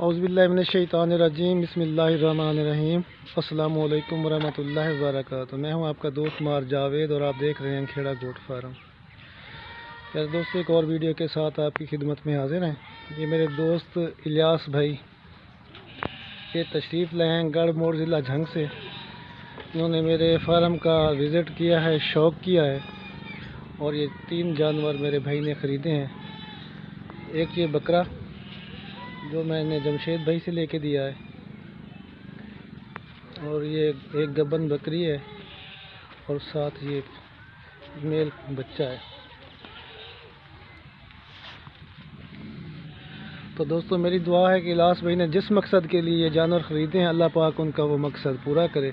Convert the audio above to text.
औज़ुबिल्लाहि मिनश्शैतानिर्रजीम बिस्मिल्लाहिर्रहमानिर्रहीम अस्सलामु अलैकुम वरहमतुल्लाहि वबरकातुहू। मैं हूं आपका दोस्त मार जावेद और आप देख रहे हैं खेड़ा गोट फार्म। यार दोस्तों, एक और वीडियो के साथ आपकी खिदमत में हाजिर हैं। ये मेरे दोस्त इलियास भाई ये तशरीफ़ लाए हैं गढ़ मोड़ ज़िला झंग से। इन्होंने मेरे फार्म का विज़िट किया है, शौक़ किया है और ये 3 जानवर मेरे भाई ने ख़रीदे हैं। एक ये बकरा जो मैंने जमशेद भाई से लेके दिया है और ये एक गब्बन बकरी है और साथ ये मेल बच्चा है। तो दोस्तों, मेरी दुआ है कि इलियास भाई ने जिस मकसद के लिए ये जानवर ख़रीदे हैं, अल्लाह पाक उनका वो मकसद पूरा करे।